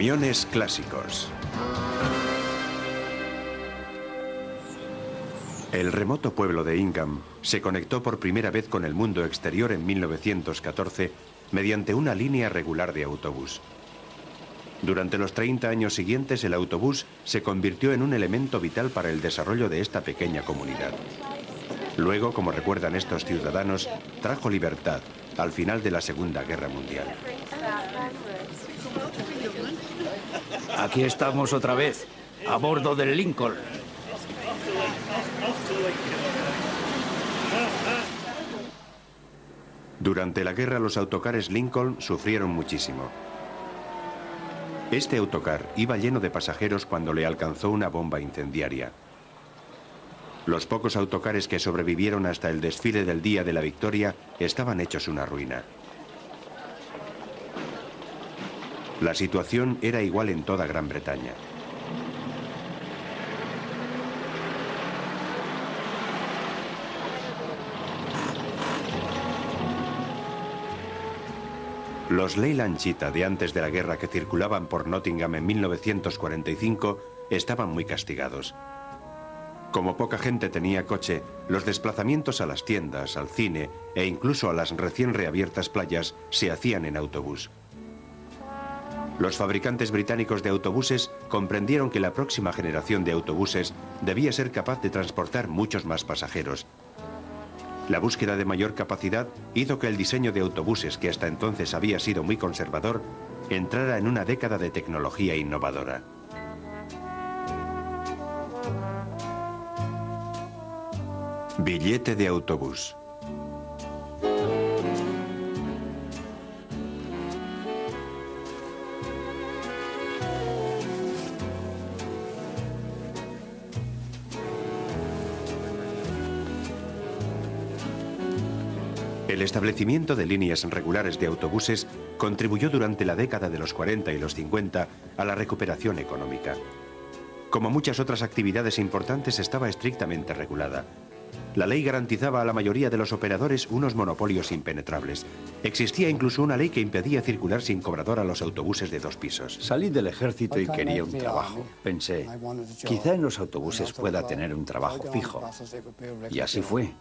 Camiones clásicos. El remoto pueblo de Ingham se conectó por primera vez con el mundo exterior en 1914 mediante una línea regular de autobús. Durante los 30 años siguientes, el autobús se convirtió en un elemento vital para el desarrollo de esta pequeña comunidad. Luego, como recuerdan estos ciudadanos, trajo libertad al final de la Segunda Guerra Mundial. Aquí estamos otra vez, a bordo del Lincoln. Durante la guerra, los autocares Lincoln sufrieron muchísimo. Este autocar iba lleno de pasajeros cuando le alcanzó una bomba incendiaria. Los pocos autocares que sobrevivieron hasta el desfile del Día de la Victoria estaban hechos una ruina. La situación era igual en toda Gran Bretaña. Los Leyland Cheetah de antes de la guerra que circulaban por Nottingham en 1945 estaban muy castigados. Como poca gente tenía coche, los desplazamientos a las tiendas, al cine e incluso a las recién reabiertas playas se hacían en autobús. Los fabricantes británicos de autobuses comprendieron que la próxima generación de autobuses debía ser capaz de transportar muchos más pasajeros. La búsqueda de mayor capacidad hizo que el diseño de autobuses, que hasta entonces había sido muy conservador, entrara en una década de tecnología innovadora. Billete de autobús. El establecimiento de líneas regulares de autobuses contribuyó durante la década de los 40 y los 50 a la recuperación económica. Como muchas otras actividades importantes, estaba estrictamente regulada. La ley garantizaba a la mayoría de los operadores unos monopolios impenetrables. Existía incluso una ley que impedía circular sin cobrador a los autobuses de 2 pisos. Salí del ejército y quería un trabajo. Pensé, quizá en los autobuses pueda tener un trabajo fijo. Y así fue.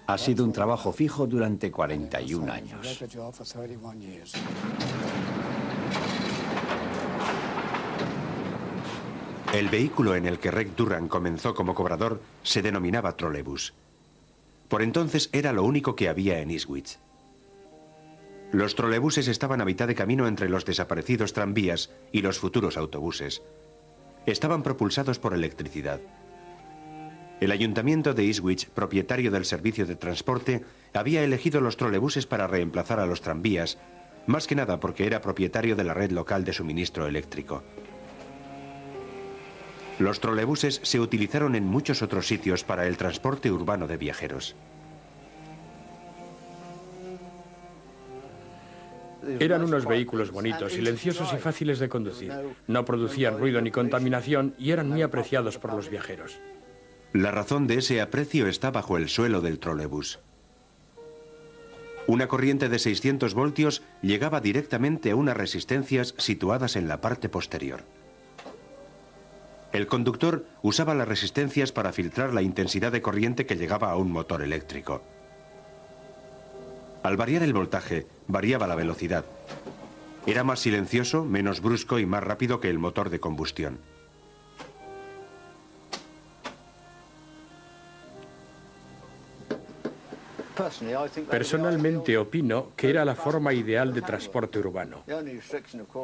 Ha sido un trabajo fijo durante 41 años. El vehículo en el que Reg Durran comenzó como cobrador se denominaba trolebús. Por entonces era lo único que había en Ipswich. Los trolebuses estaban a mitad de camino entre los desaparecidos tranvías y los futuros autobuses. Estaban propulsados por electricidad. El ayuntamiento de Ipswich, propietario del servicio de transporte, había elegido los trolebuses para reemplazar a los tranvías, más que nada porque era propietario de la red local de suministro eléctrico. Los trolebuses se utilizaron en muchos otros sitios para el transporte urbano de viajeros. Eran unos vehículos bonitos, silenciosos y fáciles de conducir. No producían ruido ni contaminación y eran muy apreciados por los viajeros. La razón de ese aprecio está bajo el suelo del trolebús. Una corriente de 600 voltios llegaba directamente a unas resistencias situadas en la parte posterior. El conductor usaba las resistencias para filtrar la intensidad de corriente que llegaba a un motor eléctrico. Al variar el voltaje, variaba la velocidad. Era más silencioso, menos brusco y más rápido que el motor de combustión. Personalmente opino que era la forma ideal de transporte urbano.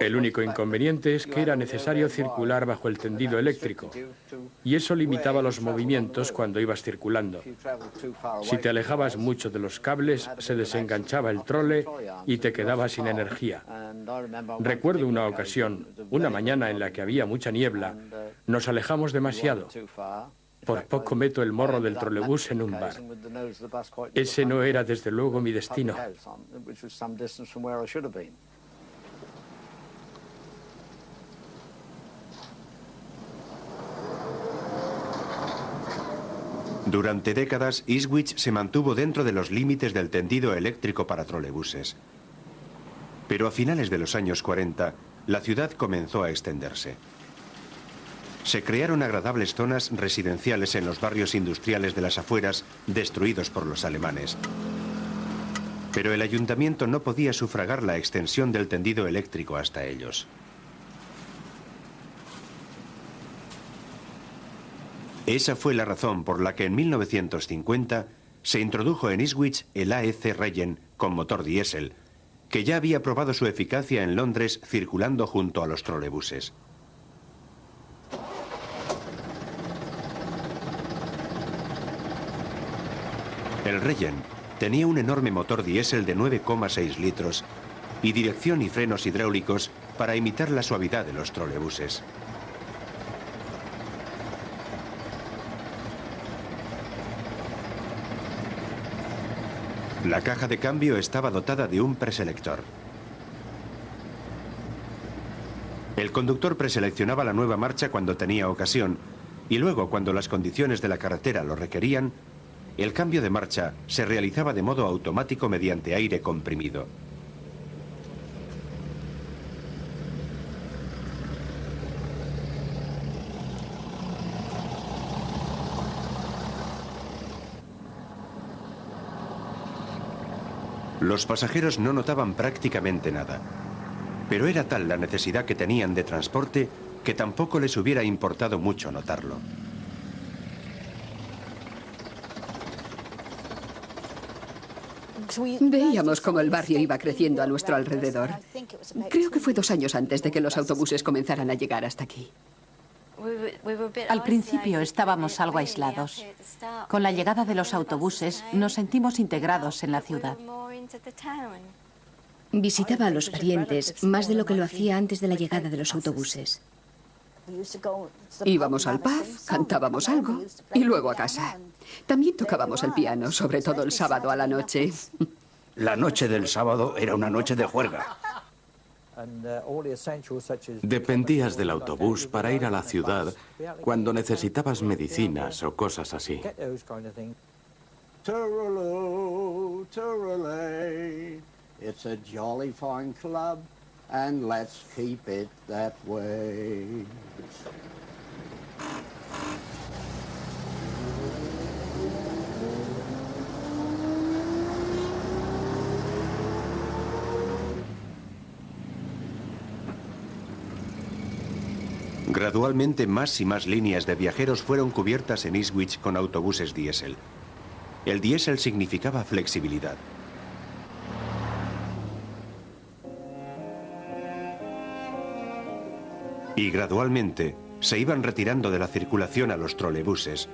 El único inconveniente es que era necesario circular bajo el tendido eléctrico, y eso limitaba los movimientos cuando ibas circulando. Si te alejabas mucho de los cables, se desenganchaba el trole y te quedabas sin energía. Recuerdo una ocasión, una mañana en la que había mucha niebla, nos alejamos demasiado. Por poco meto el morro del trolebús en un bar. Ese no era, desde luego, mi destino. Durante décadas, Ipswich se mantuvo dentro de los límites del tendido eléctrico para trolebuses. Pero a finales de los años 40, la ciudad comenzó a extenderse. Se crearon agradables zonas residenciales en los barrios industriales de las afueras, destruidos por los alemanes. Pero el ayuntamiento no podía sufragar la extensión del tendido eléctrico hasta ellos. Esa fue la razón por la que en 1950 se introdujo en Ipswich el AEC Regen con motor diésel, que ya había probado su eficacia en Londres circulando junto a los trolebuses. El Regen tenía un enorme motor diésel de 9,6 litros y dirección y frenos hidráulicos para imitar la suavidad de los trolebuses. La caja de cambio estaba dotada de un preselector. El conductor preseleccionaba la nueva marcha cuando tenía ocasión y luego, cuando las condiciones de la carretera lo requerían, el cambio de marcha se realizaba de modo automático mediante aire comprimido. Los pasajeros no notaban prácticamente nada, pero era tal la necesidad que tenían de transporte que tampoco les hubiera importado mucho notarlo. Veíamos cómo el barrio iba creciendo a nuestro alrededor. Creo que fue 2 años antes de que los autobuses comenzaran a llegar hasta aquí. Al principio estábamos algo aislados. Con la llegada de los autobuses nos sentimos integrados en la ciudad. Visitaba a los parientes más de lo que lo hacía antes de la llegada de los autobuses. Íbamos al pub, cantábamos algo y luego a casa. También tocábamos el piano, sobre todo el sábado a la noche. La noche del sábado era una noche de juerga. Dependías del autobús para ir a la ciudad cuando necesitabas medicinas o cosas así. Tooraloo, tooralay, it's a jolly fine club, and let's keep it that way. Gradualmente más y más líneas de viajeros fueron cubiertas en Ipswich con autobuses diésel. El diésel significaba flexibilidad. Y gradualmente se iban retirando de la circulación a los trolebuses,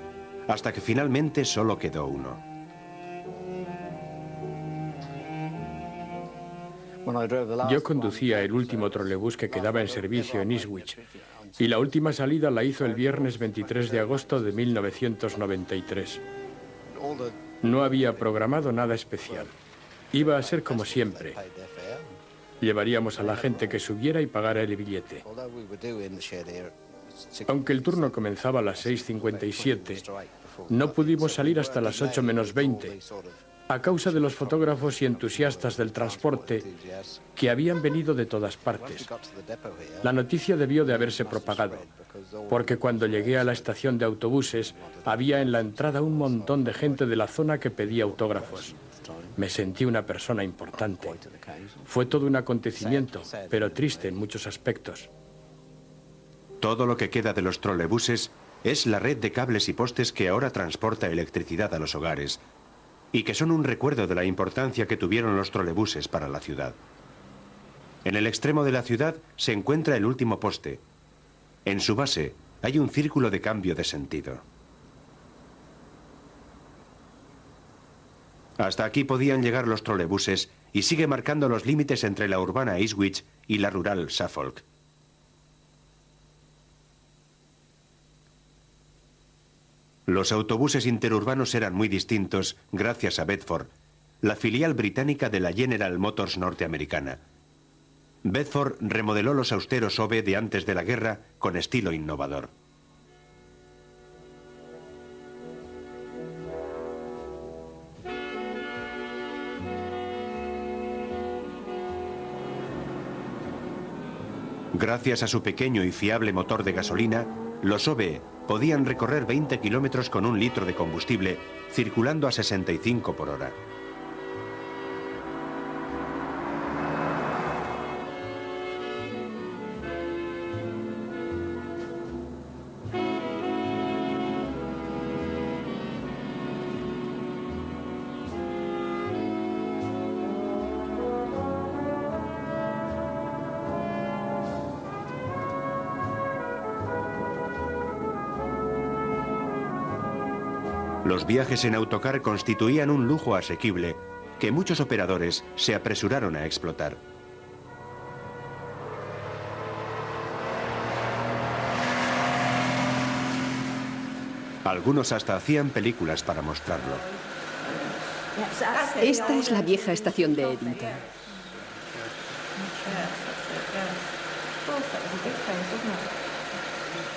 hasta que finalmente solo quedó uno. Yo conducía el último trolebús que quedaba en servicio en Ipswich, y la última salida la hizo el viernes 23 de agosto de 1993. No había programado nada especial. Iba a ser como siempre. Llevaríamos a la gente que subiera y pagara el billete. Aunque el turno comenzaba a las 6:57, no pudimos salir hasta las 8 menos 20, a causa de los fotógrafos y entusiastas del transporte que habían venido de todas partes. La noticia debió de haberse propagado, porque cuando llegué a la estación de autobuses había en la entrada un montón de gente de la zona que pedía autógrafos. Me sentí una persona importante. Fue todo un acontecimiento, pero triste en muchos aspectos. Todo lo que queda de los trolebuses es la red de cables y postes que ahora transporta electricidad a los hogares y que son un recuerdo de la importancia que tuvieron los trolebuses para la ciudad. En el extremo de la ciudad se encuentra el último poste. En su base hay un círculo de cambio de sentido. Hasta aquí podían llegar los trolebuses y sigue marcando los límites entre la urbana Ipswich y la rural Suffolk. Los autobuses interurbanos eran muy distintos gracias a Bedford, la filial británica de la General Motors norteamericana. Bedford remodeló los austeros OB de antes de la guerra con estilo innovador. Gracias a su pequeño y fiable motor de gasolina, los OBE podían recorrer 20 kilómetros con 1 litro de combustible, circulando a 65 por hora. Los viajes en autocar constituían un lujo asequible que muchos operadores se apresuraron a explotar. Algunos hasta hacían películas para mostrarlo. Esta es la vieja estación de Eddington.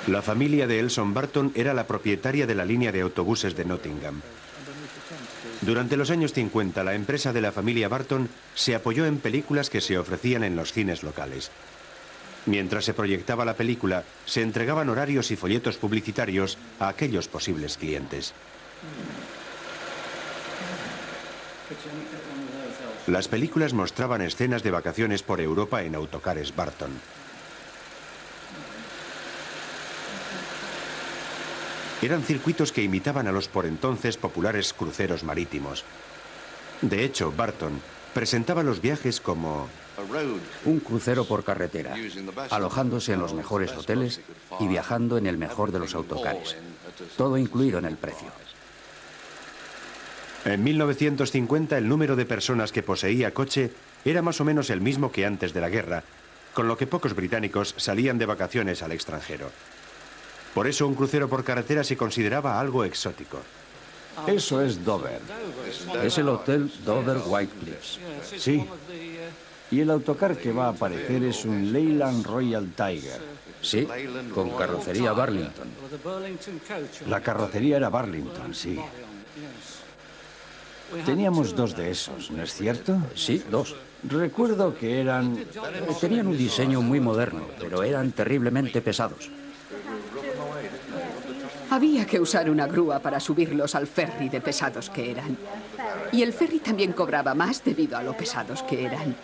La familia de Elson Barton era la propietaria de la línea de autobuses de Nottingham. Durante los años 50, la empresa de la familia Barton se apoyó en películas que se ofrecían en los cines locales. Mientras se proyectaba la película, se entregaban horarios y folletos publicitarios a aquellos posibles clientes. Las películas mostraban escenas de vacaciones por Europa en autocares Barton. Eran circuitos que imitaban a los por entonces populares cruceros marítimos. De hecho, Barton presentaba los viajes como un crucero por carretera, alojándose en los mejores hoteles y viajando en el mejor de los autocares. Todo incluido en el precio. En 1950 el número de personas que poseía coche era más o menos el mismo que antes de la guerra, con lo que pocos británicos salían de vacaciones al extranjero. Por eso un crucero por carretera se consideraba algo exótico. Eso es Dover. Es el hotel Dover White Cliffs. Sí. Y el autocar que va a aparecer es un Leyland Royal Tiger. Sí, con carrocería Burlington. La carrocería era Burlington, sí. Teníamos 2 de esos, ¿no es cierto? Sí, 2. Recuerdo que tenían un diseño muy moderno, pero eran terriblemente pesados. Había que usar una grúa para subirlos al ferry de pesados que eran. Y el ferry también cobraba más debido a lo pesados que eran.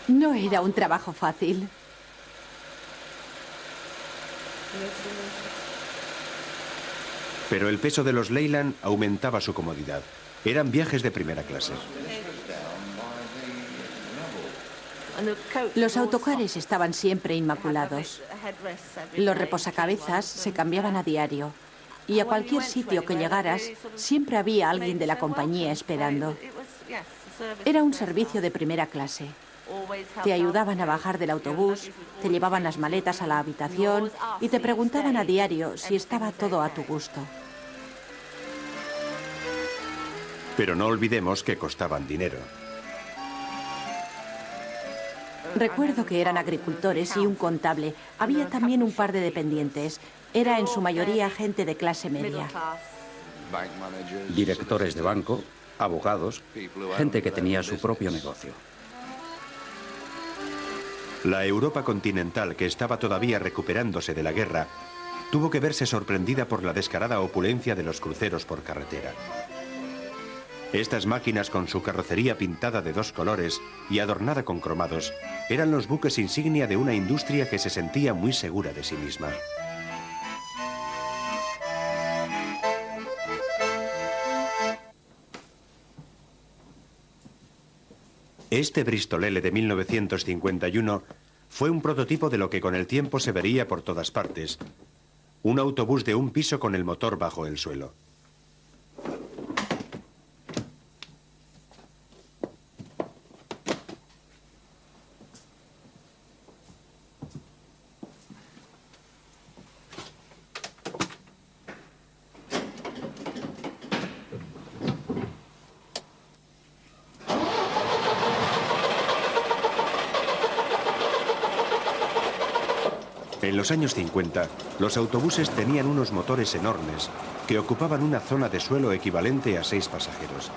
No era un trabajo fácil. Pero el peso de los Leyland aumentaba su comodidad. Eran viajes de primera clase. Los autocares estaban siempre inmaculados. Los reposacabezas se cambiaban a diario. Y a cualquier sitio que llegaras, siempre había alguien de la compañía esperando. Era un servicio de primera clase. Te ayudaban a bajar del autobús, te llevaban las maletas a la habitación y te preguntaban a diario si estaba todo a tu gusto. Pero no olvidemos que costaban dinero. Recuerdo que eran agricultores y un contable. Había también un par de dependientes. Era en su mayoría gente de clase media. Directores de banco, abogados, gente que tenía su propio negocio. La Europa continental, que estaba todavía recuperándose de la guerra, tuvo que verse sorprendida por la descarada opulencia de los cruceros por carretera. Estas máquinas, con su carrocería pintada de 2 colores y adornada con cromados, eran los buques insignia de una industria que se sentía muy segura de sí misma. Este Bristol L de 1951 fue un prototipo de lo que con el tiempo se vería por todas partes. Un autobús de 1 piso con el motor bajo el suelo. En los años 50, los autobuses tenían unos motores enormes que ocupaban una zona de suelo equivalente a 6 pasajeros.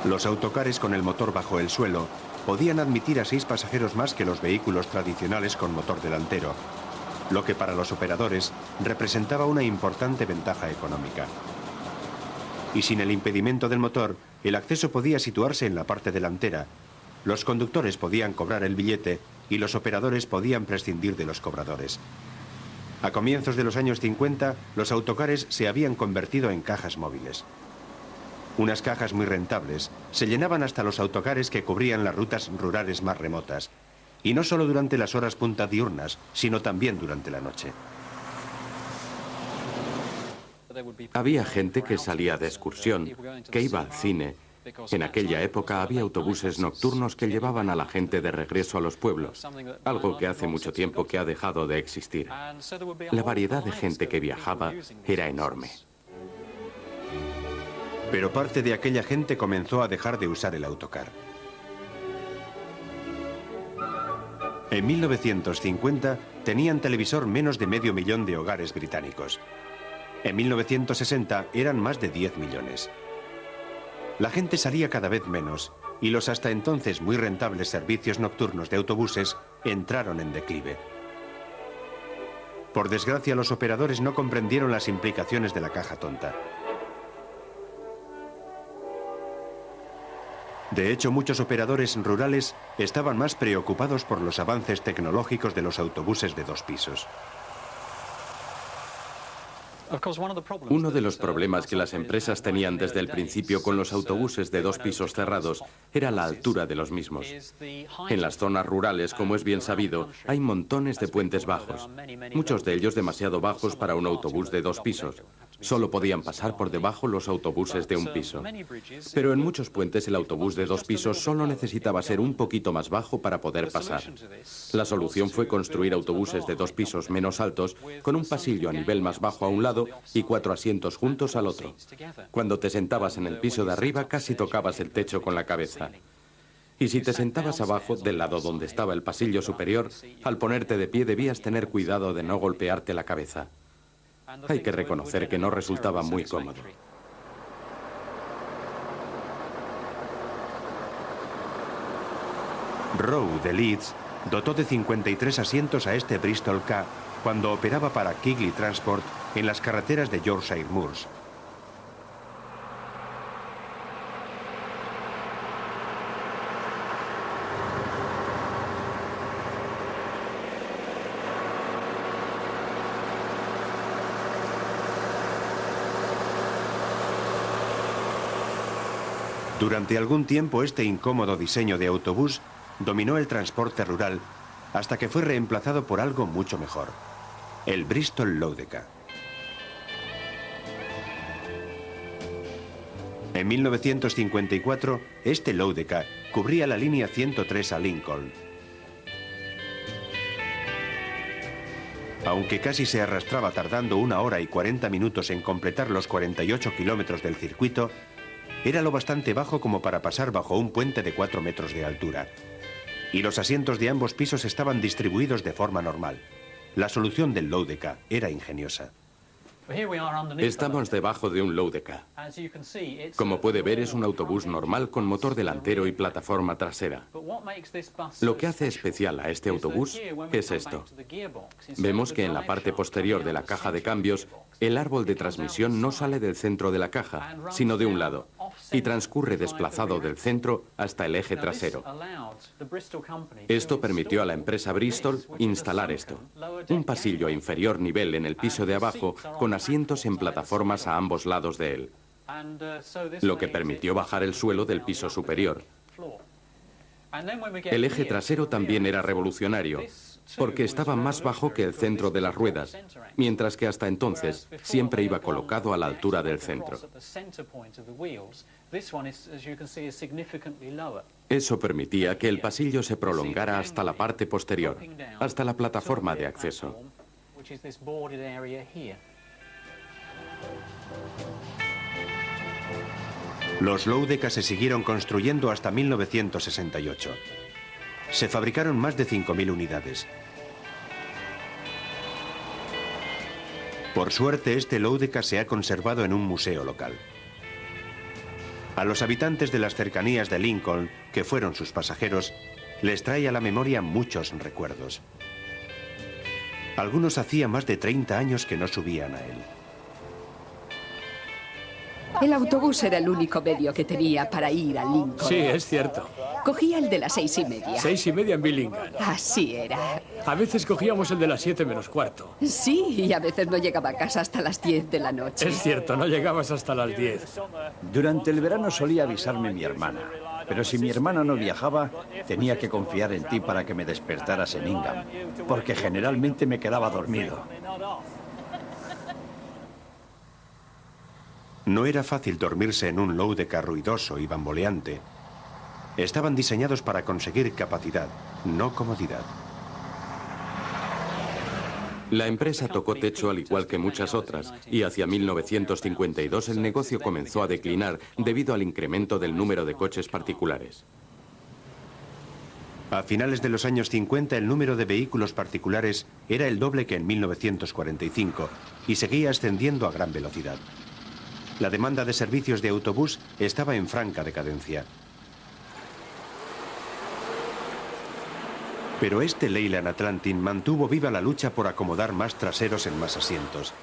Los autocares con el motor bajo el suelo podían admitir a 6 pasajeros más que los vehículos tradicionales con motor delantero, lo que para los operadores representaba una importante ventaja económica. Y sin el impedimento del motor, el acceso podía situarse en la parte delantera. Los conductores podían cobrar el billete y los operadores podían prescindir de los cobradores. A comienzos de los años 50, los autocares se habían convertido en cajas móviles. Unas cajas muy rentables se llenaban hasta los autocares que cubrían las rutas rurales más remotas. Y no solo durante las horas punta diurnas, sino también durante la noche. Había gente que salía de excursión, que iba al cine. En aquella época había autobuses nocturnos que llevaban a la gente de regreso a los pueblos, algo que hace mucho tiempo que ha dejado de existir. La variedad de gente que viajaba era enorme. Pero parte de aquella gente comenzó a dejar de usar el autocar. En 1950 tenían televisor menos de 500.000 de hogares británicos. En 1960 eran más de 10 millones. La gente salía cada vez menos y los hasta entonces muy rentables servicios nocturnos de autobuses entraron en declive. Por desgracia, los operadores no comprendieron las implicaciones de la caja tonta. De hecho, muchos operadores rurales estaban más preocupados por los avances tecnológicos de los autobuses de 2 pisos. Uno de los problemas que las empresas tenían desde el principio con los autobuses de 2 pisos cerrados era la altura de los mismos. En las zonas rurales, como es bien sabido, hay montones de puentes bajos, muchos de ellos demasiado bajos para un autobús de 2 pisos. Solo podían pasar por debajo los autobuses de 1 piso. Pero en muchos puentes el autobús de 2 pisos solo necesitaba ser un poquito más bajo para poder pasar. La solución fue construir autobuses de 2 pisos menos altos, con un pasillo a nivel más bajo a un lado y 4 asientos juntos al otro. Cuando te sentabas en el piso de arriba casi tocabas el techo con la cabeza. Y si te sentabas abajo, del lado donde estaba el pasillo superior, al ponerte de pie debías tener cuidado de no golpearte la cabeza. Hay que reconocer que no resultaba muy cómodo. Rowe de Leeds dotó de 53 asientos a este Bristol K cuando operaba para Keighley Transport en las carreteras de Yorkshire Moors. Durante algún tiempo este incómodo diseño de autobús dominó el transporte rural hasta que fue reemplazado por algo mucho mejor, el Bristol Loadeka. En 1954, este Loadeka cubría la línea 103 a Lincoln. Aunque casi se arrastraba tardando 1 hora y 40 minutos en completar los 48 kilómetros del circuito, era lo bastante bajo como para pasar bajo un puente de 4 metros de altura. Y los asientos de ambos pisos estaban distribuidos de forma normal. La solución del Loadeka era ingeniosa. Estamos debajo de un Loadeka. Como puede ver, es un autobús normal con motor delantero y plataforma trasera. Lo que hace especial a este autobús es esto. Vemos que en la parte posterior de la caja de cambios, el árbol de transmisión no sale del centro de la caja, sino de un lado, y transcurre desplazado del centro hasta el eje trasero. Esto permitió a la empresa Bristol instalar esto, un pasillo a inferior nivel en el piso de abajo con asientos en plataformas a ambos lados de él, lo que permitió bajar el suelo del piso superior. El eje trasero también era revolucionario, porque estaba más bajo que el centro de las ruedas, mientras que hasta entonces siempre iba colocado a la altura del centro. Eso permitía que el pasillo se prolongara hasta la parte posterior, hasta la plataforma de acceso. Los Loadeka se siguieron construyendo hasta 1968. Se fabricaron más de 5.000 unidades. Por suerte, este Loadeka se ha conservado en un museo local. A los habitantes de las cercanías de Lincoln, que fueron sus pasajeros, les trae a la memoria muchos recuerdos. Algunos hacía más de 30 años que no subían a él. El autobús era el único medio que tenía para ir a Lincoln. Sí, es cierto. Cogía el de las 6:30. 6:30 en Billingham. Así era. A veces cogíamos el de las 7 menos cuarto. Sí, y a veces no llegaba a casa hasta las 10 de la noche. Es cierto, no llegabas hasta las 10. Durante el verano solía avisarme mi hermana. Pero si mi hermana no viajaba, tenía que confiar en ti para que me despertaras en Ingham, porque generalmente me quedaba dormido. No era fácil dormirse en un Lodecar ruidoso y bamboleante. Estaban diseñados para conseguir capacidad, no comodidad. La empresa tocó techo al igual que muchas otras, y hacia 1952 el negocio comenzó a declinar debido al incremento del número de coches particulares. A finales de los años 50 el número de vehículos particulares era el doble que en 1945 y seguía ascendiendo a gran velocidad. La demanda de servicios de autobús estaba en franca decadencia. Pero este Leyland Atlantic mantuvo viva la lucha por acomodar más traseros en más asientos.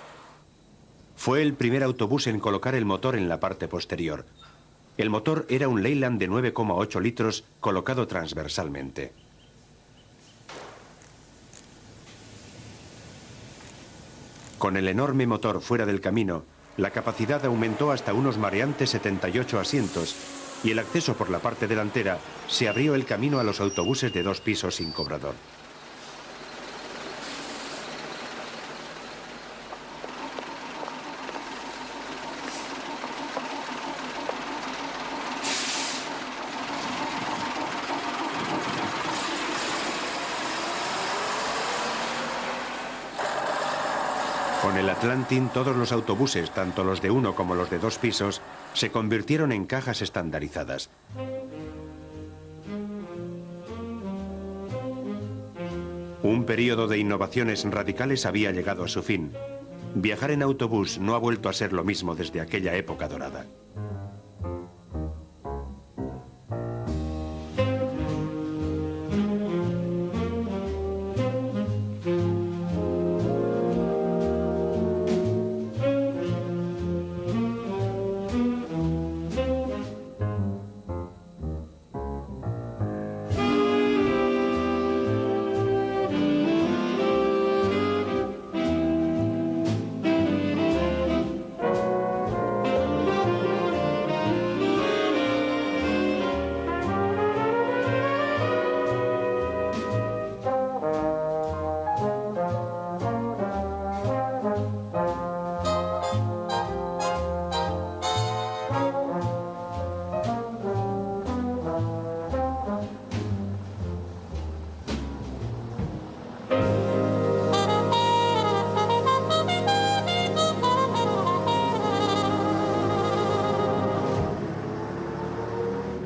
Fue el primer autobús en colocar el motor en la parte posterior. El motor era un Leyland de 9,8 litros colocado transversalmente. Con el enorme motor fuera del camino, la capacidad aumentó hasta unos mareantes 78 asientos y el acceso por la parte delantera se abrió el camino a los autobuses de 2 pisos sin cobrador. Con el Atlantic, todos los autobuses, tanto los de 1 como los de 2 pisos, se convirtieron en cajas estandarizadas. Un periodo de innovaciones radicales había llegado a su fin. Viajar en autobús no ha vuelto a ser lo mismo desde aquella época dorada.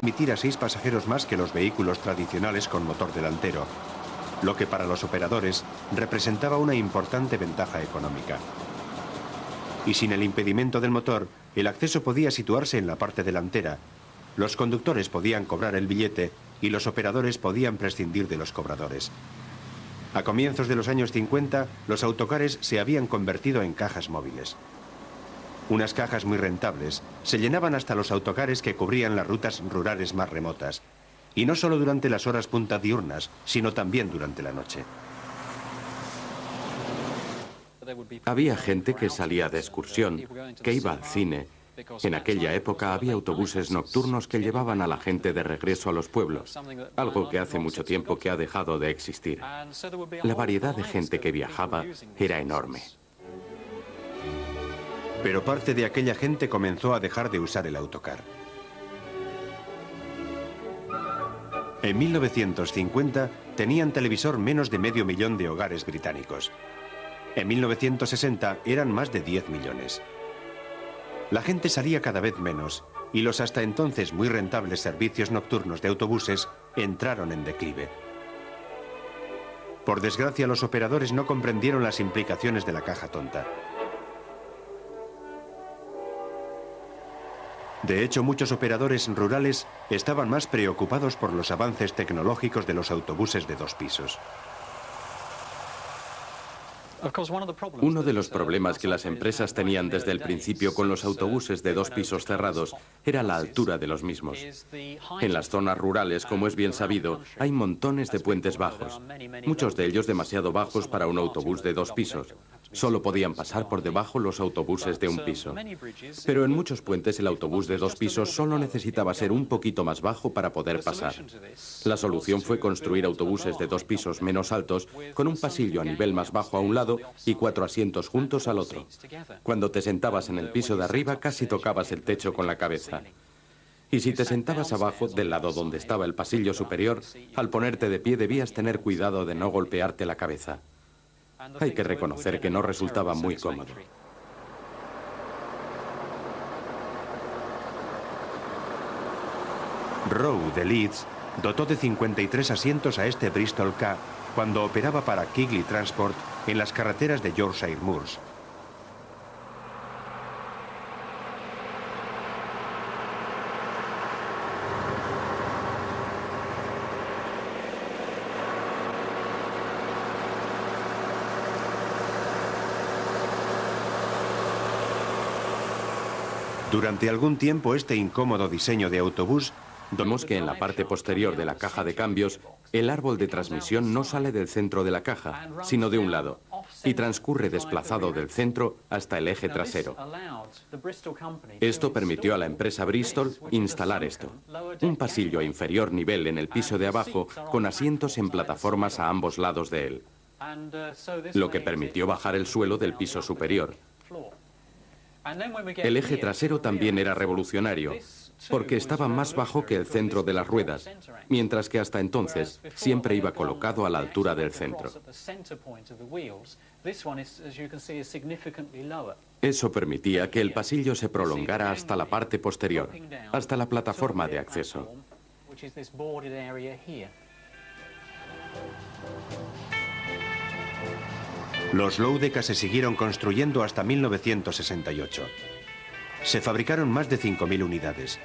Permitir a 6 pasajeros más que los vehículos tradicionales con motor delantero, lo que para los operadores representaba una importante ventaja económica. Y sin el impedimento del motor, el acceso podía situarse en la parte delantera, los conductores podían cobrar el billete y los operadores podían prescindir de los cobradores. A comienzos de los años 50, los autocares se habían convertido en cajas móviles. Unas cajas muy rentables, se llenaban hasta los autocares que cubrían las rutas rurales más remotas. Y no solo durante las horas punta diurnas, sino también durante la noche. Había gente que salía de excursión, que iba al cine. En aquella época había autobuses nocturnos que llevaban a la gente de regreso a los pueblos, algo que hace mucho tiempo que ha dejado de existir. La variedad de gente que viajaba era enorme. Pero parte de aquella gente comenzó a dejar de usar el autocar. En 1950 tenían televisor menos de 500.000 de hogares británicos. En 1960 eran más de 10 millones. La gente salía cada vez menos y los hasta entonces muy rentables servicios nocturnos de autobuses entraron en declive. Por desgracia, los operadores no comprendieron las implicaciones de la caja tonta. De hecho, muchos operadores rurales estaban más preocupados por los avances tecnológicos de los autobuses de 2 pisos. Uno de los problemas que las empresas tenían desde el principio con los autobuses de 2 pisos cerrados era la altura de los mismos. En las zonas rurales, como es bien sabido, hay montones de puentes bajos, muchos de ellos demasiado bajos para un autobús de 2 pisos. Solo podían pasar por debajo los autobuses de 1 piso. Pero en muchos puentes el autobús de 2 pisos solo necesitaba ser un poquito más bajo para poder pasar. La solución fue construir autobuses de 2 pisos menos altos, con un pasillo a nivel más bajo a un lado y 4 asientos juntos al otro. Cuando te sentabas en el piso de arriba, casi tocabas el techo con la cabeza. Y si te sentabas abajo, del lado donde estaba el pasillo superior, al ponerte de pie debías tener cuidado de no golpearte la cabeza. Hay que reconocer que no resultaba muy cómodo. Rowe de Leeds dotó de 53 asientos a este Bristol K cuando operaba para Keighley Transport en las carreteras de Yorkshire Moors. Durante algún tiempo este incómodo diseño de autobús Vemos que en la parte posterior de la caja de cambios, el árbol de transmisión no sale del centro de la caja, sino de un lado, y transcurre desplazado del centro hasta el eje trasero. Esto permitió a la empresa Bristol instalar esto, un pasillo a inferior nivel en el piso de abajo con asientos en plataformas a ambos lados de él, lo que permitió bajar el suelo del piso superior. El eje trasero también era revolucionario, porque estaba más bajo que el centro de las ruedas, mientras que hasta entonces siempre iba colocado a la altura del centro. Eso permitía que el pasillo se prolongara hasta la parte posterior, hasta la plataforma de acceso. Los Low-Decks se siguieron construyendo hasta 1968. Se fabricaron más de 5.000 unidades.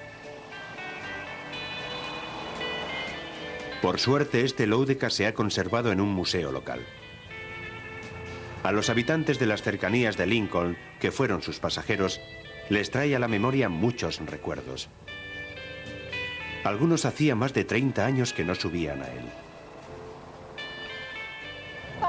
Por suerte, este Low-Deck se ha conservado en un museo local. A los habitantes de las cercanías de Lincoln, que fueron sus pasajeros, les trae a la memoria muchos recuerdos. Algunos hacía más de 30 años que no subían a él.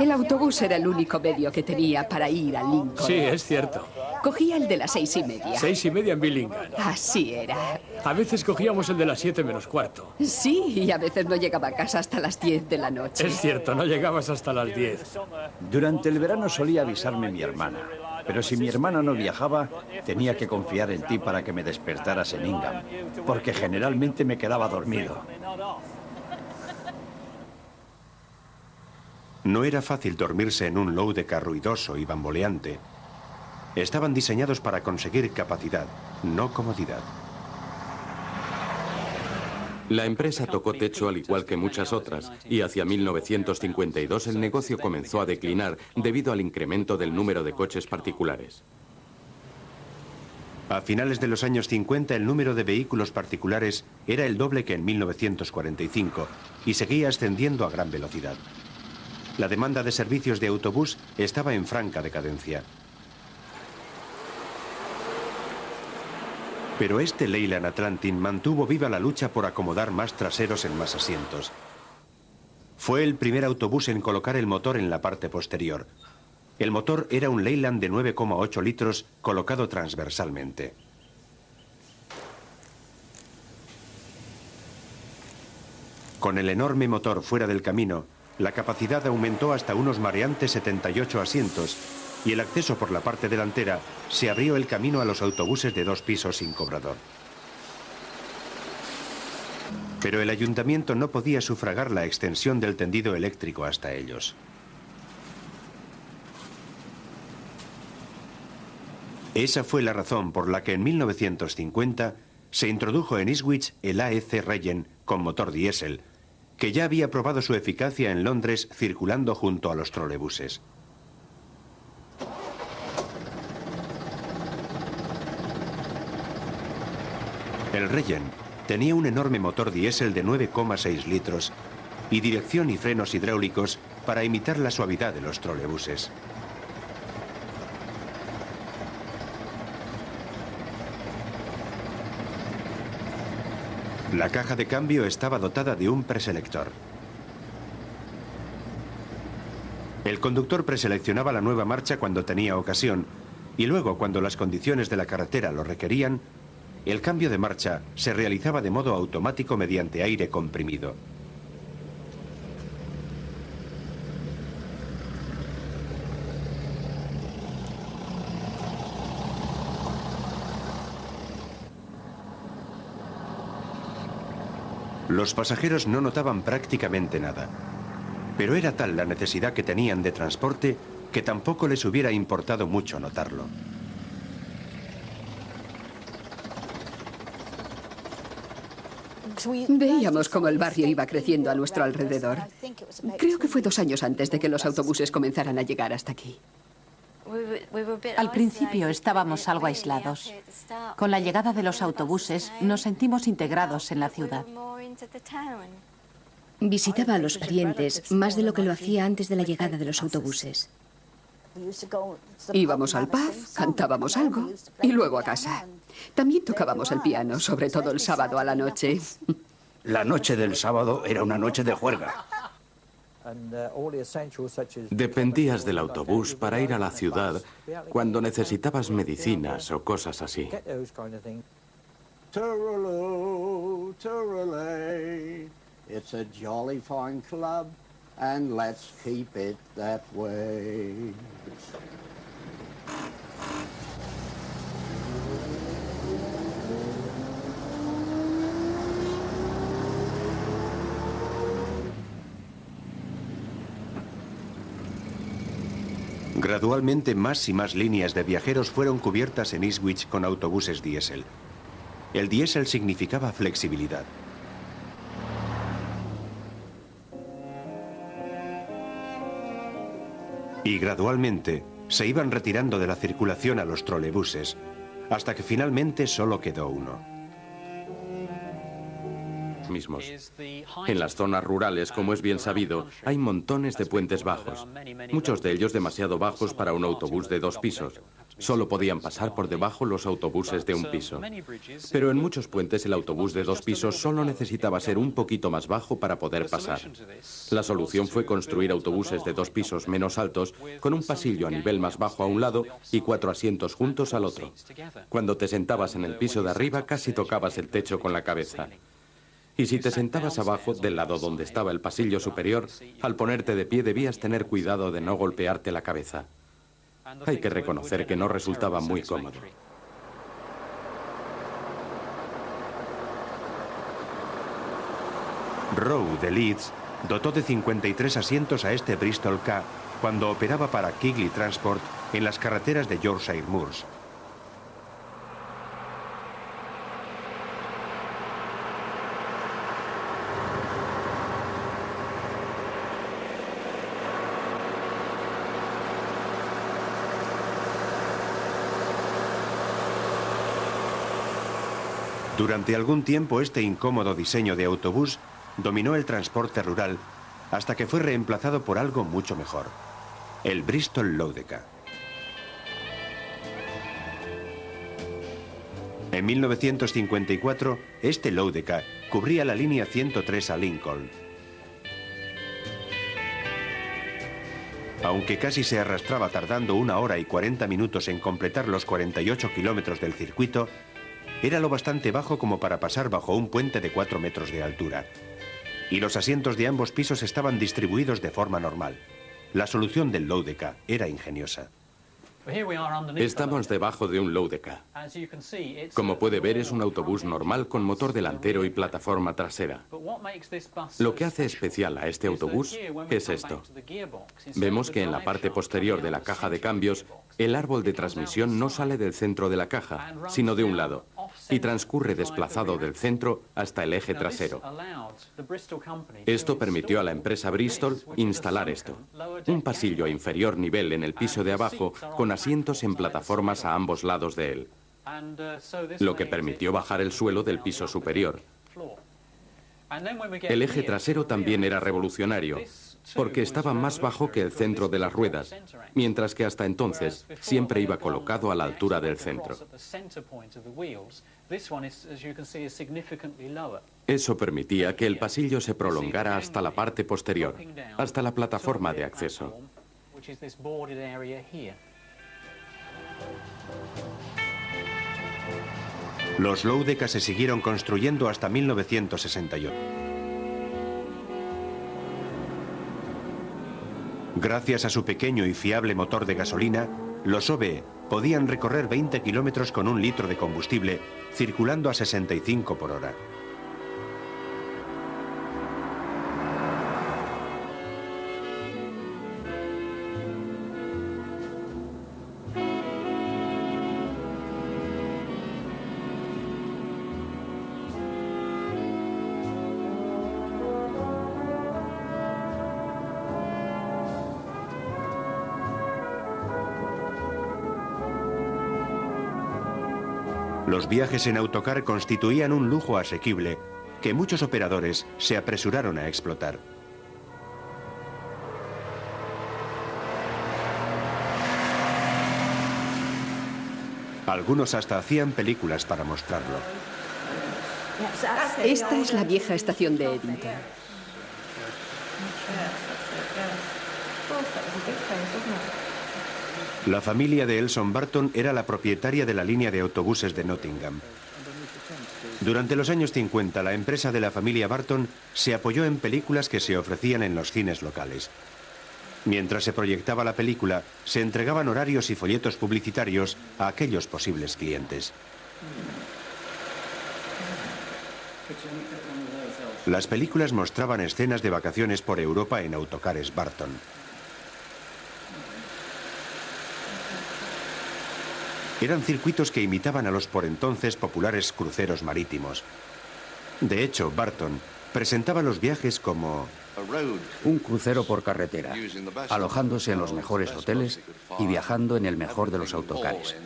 El autobús era el único medio que tenía para ir a Lincoln. Sí, es cierto. Cogía el de las 6:30. 6:30 en Billingham. Así era. A veces cogíamos el de las 7 menos cuarto. Sí, y a veces no llegaba a casa hasta las 10 de la noche. Es cierto, no llegabas hasta las 10. Durante el verano solía avisarme mi hermana, pero si mi hermana no viajaba, tenía que confiar en ti para que me despertaras en Ingham, porque generalmente me quedaba dormido. No era fácil dormirse en un Low-Deck ruidoso y bamboleante. Estaban diseñados para conseguir capacidad, no comodidad. La empresa tocó techo al igual que muchas otras, y hacia 1952 el negocio comenzó a declinar debido al incremento del número de coches particulares. A finales de los años 50 el número de vehículos particulares era el doble que en 1945 y seguía ascendiendo a gran velocidad. La demanda de servicios de autobús estaba en franca decadencia. Pero este Leyland Atlantic mantuvo viva la lucha por acomodar más traseros en más asientos. Fue el primer autobús en colocar el motor en la parte posterior. El motor era un Leyland de 9,8 litros colocado transversalmente. Con el enorme motor fuera del camino, la capacidad aumentó hasta unos mareantes 78 asientos y el acceso por la parte delantera se abrió el camino a los autobuses de 2 pisos sin cobrador. Pero el ayuntamiento no podía sufragar la extensión del tendido eléctrico hasta ellos. Esa fue la razón por la que en 1950 se introdujo en Ipswich el AEC Regent con motor diésel, que ya había probado su eficacia en Londres circulando junto a los trolebuses. El Regent tenía un enorme motor diésel de 9,6 litros y dirección y frenos hidráulicos para imitar la suavidad de los trolebuses. La caja de cambio estaba dotada de un preselector. El conductor preseleccionaba la nueva marcha cuando tenía ocasión y luego, cuando las condiciones de la carretera lo requerían, el cambio de marcha se realizaba de modo automático mediante aire comprimido. Los pasajeros no notaban prácticamente nada, pero era tal la necesidad que tenían de transporte que tampoco les hubiera importado mucho notarlo. Veíamos cómo el barrio iba creciendo a nuestro alrededor. Creo que fue 2 años antes de que los autobuses comenzaran a llegar hasta aquí. Al principio estábamos algo aislados. Con la llegada de los autobuses nos sentimos integrados en la ciudad. Visitaba a los parientes más de lo que lo hacía antes de la llegada de los autobuses. Íbamos al pub, cantábamos algo y luego a casa. También tocábamos el piano, sobre todo el sábado a la noche. La noche del sábado era una noche de juerga. Dependías del autobús para ir a la ciudad cuando necesitabas medicinas o cosas así. Tooraloo, tooralay, it's a jolly fine club, and let's keep it that way. Gradualmente más y más líneas de viajeros fueron cubiertas en Ipswich con autobuses diésel. El diésel significaba flexibilidad. Y gradualmente se iban retirando de la circulación a los trolebuses, hasta que finalmente solo quedó uno. Mismos. En las zonas rurales, como es bien sabido, hay montones de puentes bajos, muchos de ellos demasiado bajos para un autobús de 2 pisos. Solo podían pasar por debajo los autobuses de 1 piso. Pero en muchos puentes el autobús de 2 pisos solo necesitaba ser un poquito más bajo para poder pasar. La solución fue construir autobuses de 2 pisos menos altos, con un pasillo a nivel más bajo a un lado y 4 asientos juntos al otro. Cuando te sentabas en el piso de arriba, casi tocabas el techo con la cabeza. Y si te sentabas abajo, del lado donde estaba el pasillo superior, al ponerte de pie debías tener cuidado de no golpearte la cabeza. Hay que reconocer que no resultaba muy cómodo. Rowe de Leeds dotó de 53 asientos a este Bristol K cuando operaba para Keighley Transport en las carreteras de Yorkshire Moors. Durante algún tiempo este incómodo diseño de autobús dominó el transporte rural hasta que fue reemplazado por algo mucho mejor, el Bristol Lodeca. En 1954, este Lodeca cubría la línea 103 a Lincoln. Aunque casi se arrastraba tardando 1 hora y 40 minutos en completar los 48 kilómetros del circuito, era lo bastante bajo como para pasar bajo un puente de 4 metros de altura. Y los asientos de ambos pisos estaban distribuidos de forma normal. La solución del Lodeca era ingeniosa. Estamos debajo de un Lodeca. Como puede ver, es un autobús normal con motor delantero y plataforma trasera. Lo que hace especial a este autobús es esto. Vemos que en la parte posterior de la caja de cambios, el árbol de transmisión no sale del centro de la caja, sino de un lado, y transcurre desplazado del centro hasta el eje trasero. Esto permitió a la empresa Bristol instalar esto, un pasillo a inferior nivel en el piso de abajo con asientos en plataformas a ambos lados de él. lo que permitió bajar el suelo del piso superior. El eje trasero también era revolucionario, porque estaba más bajo que el centro de las ruedas, mientras que hasta entonces siempre iba colocado a la altura del centro. Eso permitía que el pasillo se prolongara hasta la parte posterior, hasta la plataforma de acceso. Los Low-Decas se siguieron construyendo hasta 1968. Gracias a su pequeño y fiable motor de gasolina, los OBE podían recorrer 20 kilómetros con 1 litro de combustible, circulando a 65 por hora. Los viajes en autocar constituían un lujo asequible que muchos operadores se apresuraron a explotar. Algunos hasta hacían películas para mostrarlo. Esta es la vieja estación de Eddington. La familia de Elson Barton era la propietaria de la línea de autobuses de Nottingham. Durante los años 50, la empresa de la familia Barton se apoyó en películas que se ofrecían en los cines locales. Mientras se proyectaba la película, se entregaban horarios y folletos publicitarios a aquellos posibles clientes. Las películas mostraban escenas de vacaciones por Europa en autocares Barton. Eran circuitos que imitaban a los por entonces populares cruceros marítimos. De hecho, Barton presentaba los viajes como un crucero por carretera, alojándose en los mejores hoteles y viajando en el mejor de los autocares.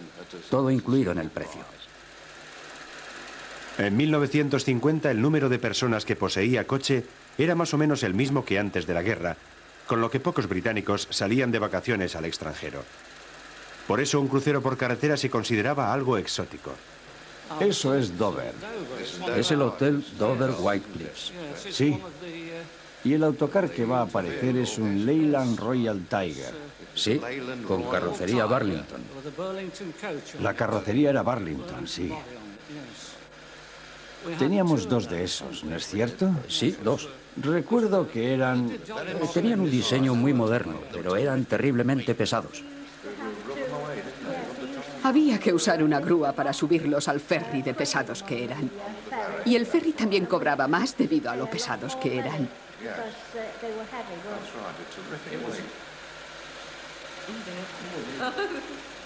Todo incluido en el precio. En 1950 el número de personas que poseía coche era más o menos el mismo que antes de la guerra, con lo que pocos británicos salían de vacaciones al extranjero. Por eso un crucero por carretera se consideraba algo exótico. Eso es Dover. Es el hotel Dover White Cliffs. Sí. Y el autocar que va a aparecer es un Leyland Royal Tiger. Sí, con carrocería Burlington. La carrocería era Burlington, sí. Teníamos 2 de esos, ¿no es cierto? Sí, 2. Recuerdo que tenían un diseño muy moderno, pero eran terriblemente pesados. Había que usar una grúa para subirlos al ferry de pesados que eran. Y el ferry también cobraba más debido a lo pesados que eran.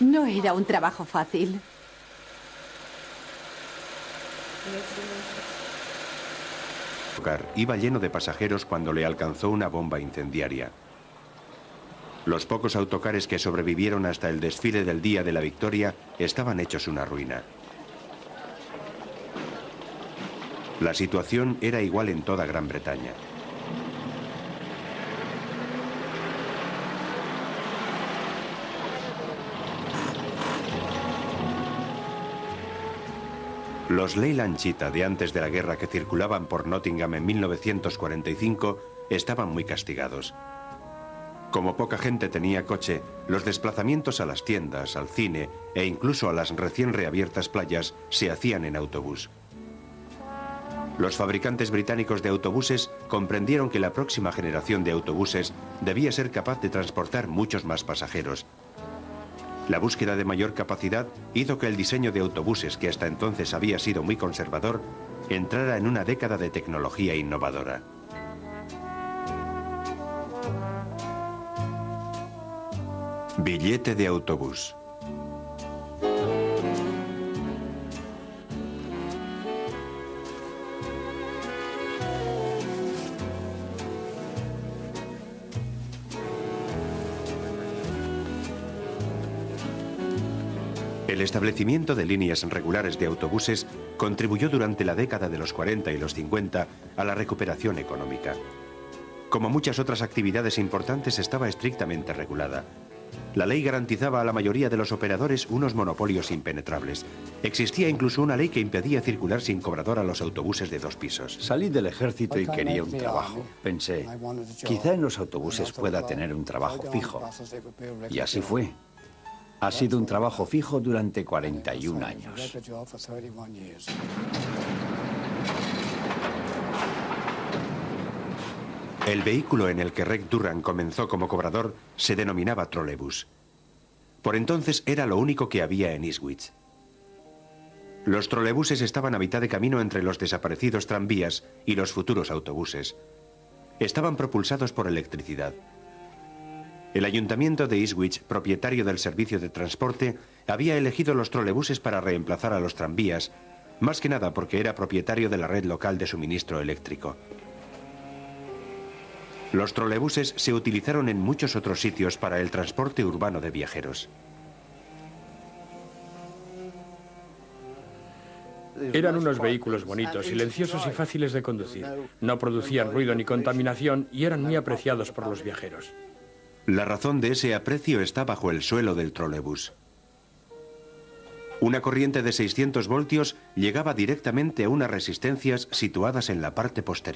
No era un trabajo fácil. Iba lleno de pasajeros cuando le alcanzó una bomba incendiaria. Los pocos autocares que sobrevivieron hasta el desfile del Día de la Victoria estaban hechos una ruina. La situación era igual en toda Gran Bretaña. Los Leyland Cheetah de antes de la guerra que circulaban por Nottingham en 1945 estaban muy castigados. Como poca gente tenía coche, los desplazamientos a las tiendas, al cine e incluso a las recién reabiertas playas se hacían en autobús. Los fabricantes británicos de autobuses comprendieron que la próxima generación de autobuses debía ser capaz de transportar muchos más pasajeros. La búsqueda de mayor capacidad hizo que el diseño de autobuses, que hasta entonces había sido muy conservador, entrara en una década de tecnología innovadora. Billete de autobús. El establecimiento de líneas regulares de autobuses contribuyó durante la década de los 40 y los 50 a la recuperación económica. Como muchas otras actividades importantes, estaba estrictamente regulada. La ley garantizaba a la mayoría de los operadores unos monopolios impenetrables. Existía incluso una ley que impedía circular sin cobrador a los autobuses de 2 pisos. Salí del ejército y quería un trabajo. Pensé, quizá en los autobuses pueda tener un trabajo fijo. Y así fue. Ha sido un trabajo fijo durante 41 años. El vehículo en el que Reg Durran comenzó como cobrador se denominaba trolebús. Por entonces era lo único que había en Ipswich. Los trolebuses estaban a mitad de camino entre los desaparecidos tranvías y los futuros autobuses. Estaban propulsados por electricidad. El ayuntamiento de Ipswich, propietario del servicio de transporte, había elegido los trolebuses para reemplazar a los tranvías, más que nada porque era propietario de la red local de suministro eléctrico. Los trolebuses se utilizaron en muchos otros sitios para el transporte urbano de viajeros. Eran unos vehículos bonitos, silenciosos y fáciles de conducir. No producían ruido ni contaminación y eran muy apreciados por los viajeros. La razón de ese aprecio está bajo el suelo del trolebús. Una corriente de 600 voltios llegaba directamente a unas resistencias situadas en la parte posterior.